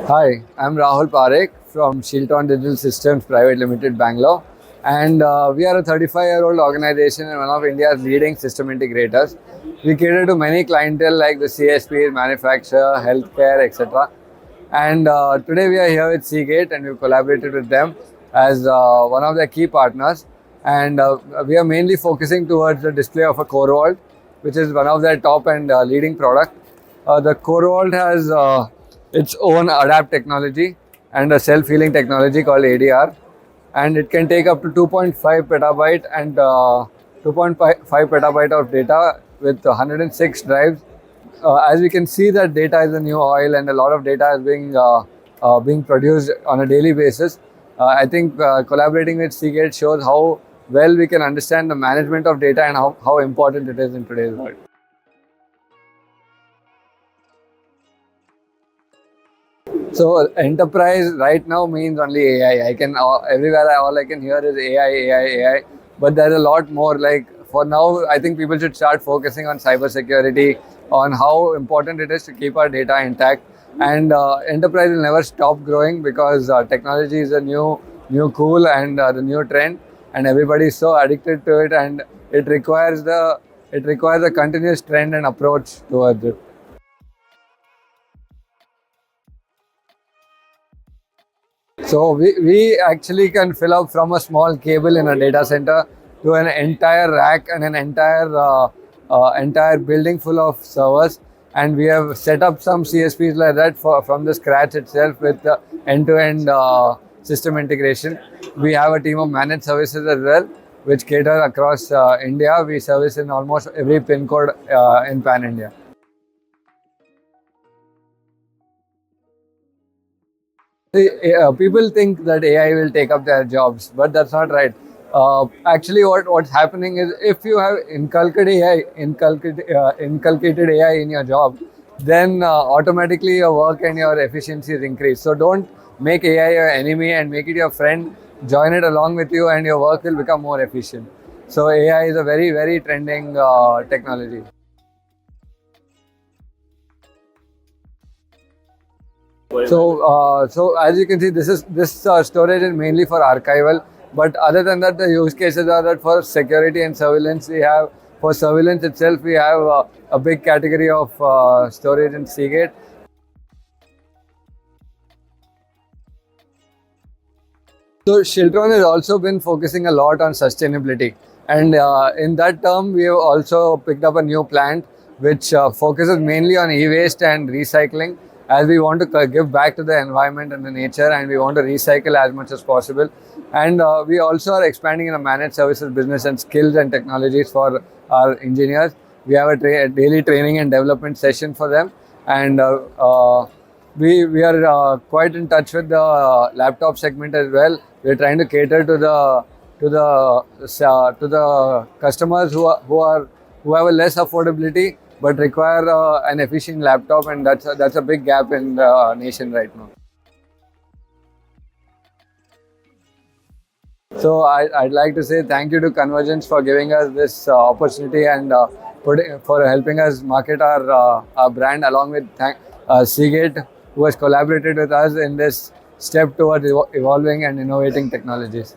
Hi, I'm Rahul Parekh from Shilton Digital Systems Private Limited, Bangalore. And we are a 35-year-old organization and one of India's leading system integrators. We cater to many clientele like the CSPs, manufacturer, healthcare, etc. And today we are here with Seagate and we've collaborated with them as one of their key partners. And we are mainly focusing towards the display of a Core Vault, which is one of their top and leading product. The Core Vault has its own ADAPT technology and a self-healing technology called ADR, and it can take up to 2.5 petabyte and 2.5 petabyte of data with 106 drives. As we can see, that data is the new oil, and a lot of data is being produced on a daily basis. I think collaborating with Seagate shows how well we can understand the management of data and how important it is in today's world. So enterprise right now means only AI. I can everywhere all I can hear is AI, AI, AI. But there's a lot more. Like for now, I think people should start focusing on cybersecurity, on how important it is to keep our data intact. And enterprise will never stop growing because technology is a new cool and the new trend, and everybody is so addicted to it, and it requires a continuous trend and approach towards it. So we actually can fill up from a small cable in a data center to an entire rack and an entire building full of servers. And we have set up some CSPs like that from the scratch itself with end-to-end system integration. We have a team of managed services as well, which cater across India. We service in almost every pin code in Pan India. See, people think that AI will take up their jobs, but that's not right. Actually, what's happening is if you have inculcated AI in your job, then automatically your work and your efficiency is increased. So don't make AI your enemy and make it your friend. Join it along with you, and your work will become more efficient. So AI is a very trending technology. So as you can see, this storage is mainly for archival. But other than that, the use cases are that for security and surveillance. We have for surveillance itself, we have a big category of storage in Seagate. So Shiltron has also been focusing a lot on sustainability, and in that term, we have also picked up a new plant which focuses mainly on e-waste and recycling. As we want to give back to the environment and the nature, and we want to recycle as much as possible. And we also are expanding in a managed services business and skills and technologies for our engineers. We have a daily training and development session for them, and we are quite in touch with the laptop segment as well. We're trying to cater to the customers who have a less affordability but require an efficient laptop, and that's a big gap in the nation right now. So I'd like to say thank you to Convergence for giving us this opportunity and for helping us market our brand, along with Seagate, who has collaborated with us in this step towards evolving and innovating technologies.